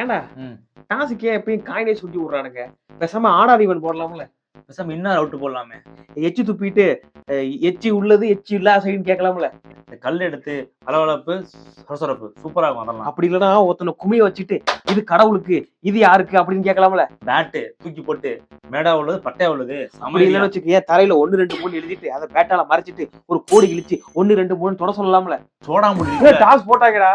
ஏண்டா டாஸுக்கே எப்பயும் காயினே சுட்டி விடுறானுங்க. பேசாம ஆடாதீவன் போடலாம்ல. பேசாம இன்னும் அவுட்டு போடலாமே. எச்சி துப்பிட்டு எச்சி உள்ளது எச்சி இல்லா சைடுன்னு கேட்கலாம்ல. இந்த கல் எடுத்து அளவளப்பு சொரசொரப்பு சூப்பரா இருக்கும் அதெல்லாம். அப்படி இல்லைன்னா ஒருத்தனை குமிய வச்சுட்டு இது கடவுளுக்கு இது யாருக்கு அப்படின்னு கேட்கலாம்ல. பேட்டு தூக்கி போட்டு மேடா உள்ளது பட்டையா உள்ளது அப்படி இல்லைன்னு வச்சுக்க தரையில 1 2 3 எழுதிட்டு அதை பேட்டால மறைச்சிட்டு ஒரு கோடி கிழிச்சு 1 2 3 தொட சொல்லலாம்ல. சோடா முடியல டாஸ் போட்டாங்கடா.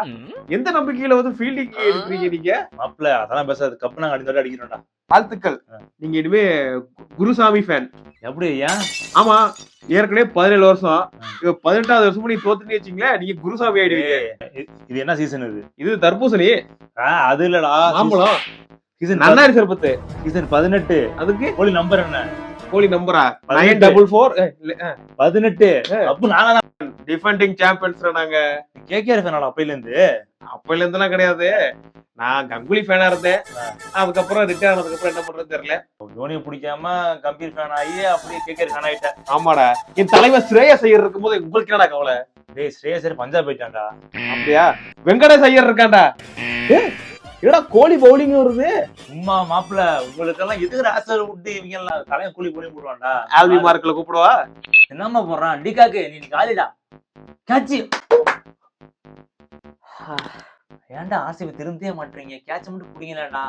எந்த நம்பிக்கையில வந்து ஃபீல்டிங் எடுக்கிறீங்க நீங்க? மாப்ள அதெல்லாம் பேசாது. கப்பு நாங்க அடிச்சு அடிக்கிறோம்டா. வாழ்த்துக்கள். நீங்க இனிமே குருசாமி ஃபேன். எப்படி ஏன்? ஆமா, ஏற்கனவே 17 வருஷம், 18வது வருஷம் நீங்க தோத்துன்னு வச்சீங்களே, நீங்க குருசாமி ஆயிடுவீங்க. இது என்ன சீசன் இது? இது தர்பூசணி. அது இல்லடா, மாம்பழம். சீசன் நன்னாரி சர்பத்து. சீசன் 18. அதுக்கு கோழி நம்பர் என்ன? கோழி நம்பரா 944 18. அப்ப நாங்க தான் டிஃபெண்டிங் சாம்பியன்ஸ். நாங்க கேகேஆர் ஃபேனாடா அப்பையில இருந்து. அப்பையில இருந்தெல்லாம் கிடையாது. நான் கங்குலி ஃபேனா இருந்தேன். அதுக்கப்புறம் ரிட்டையர் ஆனதுக்கு அப்புறம் என்ன பண்றது தெரியல. தோனியை பிடிக்காம கம்பீர் ஃபேன் ஆகி அப்படியே கேகேஆர் ஃபேன் ஆயிட்டேன். ஆமாடா, என் தலைவர் ஸ்ரேயஸ் ஐயர் இருக்கும்போது உங்களுக்கு என்னடா கவலை? டேய் ஸ்ரேயஸ் பஞ்சாப் போயிட்டான்டா. அப்படியா? வெங்கடேஷ் ஐயர் இருக்கான்டா. என்னடா கோலி பவுலிங் வருது? சும்மா மாப்பிள்ள உங்களுக்கெல்லாம் எதுக்கு ராசர் விட்டு இவங்க எல்லாம் தலையை கூலி கூலி போடுவான்டா. ஆல்வி மார்க்ல கூப்பிடுவா. என்னம்மா போடுறான் டிகாக்கு? நீ காலிடா கேட்ச். ஏன்டா ஆர்சிபி திருந்தே மாட்டீங்க? கேட்ச் மட்டும் பிடிங்கலடா.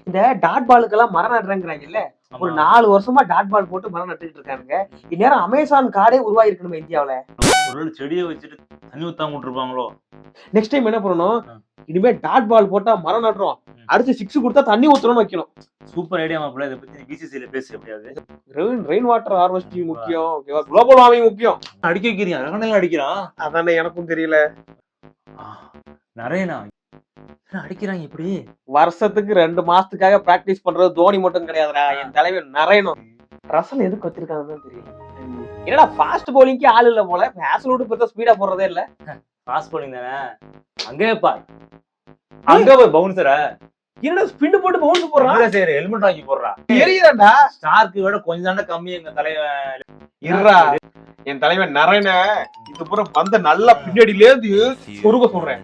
இந்த டாட் பாலுக்கெல்லாம் மரம் நடுறாங்கல்ல, ஒரு 4 வருஷமா டாட் பால் போட்டு மரம் நட்டுட்டு இருக்கானுங்க. இந்நேரம் அமேசான் காடே உருவாயிருக்கணுமே இந்தியாவில. ஒரு செடியை வச்சுட்டு தண்ணி ஊத்தாம விட்டுருப்பாங்களோ. நெக்ஸ்ட் டைம் என்ன பண்ணணும், இனிமே டாட் பால் போட்டா மரம் நடுறோம், அடுத்து 6 கொடுத்தா தண்ணி ஊத்துறோம்னு வைக்கணும். சூப்பர் ஐடியா மாப்பிள்ள. இதை பத்தி பிசிசில பேச எப்படியாது. ரெயின் வாட்டர் ஹார்வெஸ்டிங் முக்கியம், ஓகேவா? குளோபல் வார்மிங் முக்கியம். அடிக்க வைக்கிறீங்க, ரகணெல்லாம் அடிக்கிறான். அதானே எனக்கும் தெரியல. நிறையனா அடிக்கிறாங்க இப்படி. வருஷத்துக்கு 2 மாசத்துக்காக பிராக்டிஸ் பண்றது தோனி மட்டும் கிடையாதுடா, என் தலைவர் நிறையணும். ரசல் எதுக்கு வச்சிருக்காங்கன்னு தெரியல. என்னடா ஃபாஸ்ட் பவுலிங்க்கு ஆள் இல்ல போல. ஹேசல்வுட் பெருசா ஸ்பீடா போறதே இல்ல. ஃபாஸ்ட் பவுலிங் தானே. அங்கே பார், அங்க போய் பவுன்சரா. என்னடா ஸ்பின் போட்டு பவுன்ஸ் போடுறான். சரி ஹெல்மெட் வாங்கி போடுறா. தெரியுதாடா, ஸ்டார்க்கு விட கொஞ்சம் தானே கம்மி எங்க தலைவன். இருடா, என் தலைவன் நிறைய இது பூரா வந்த நல்லா பின்னாடியில இருந்து சொருக சொல்றேன்.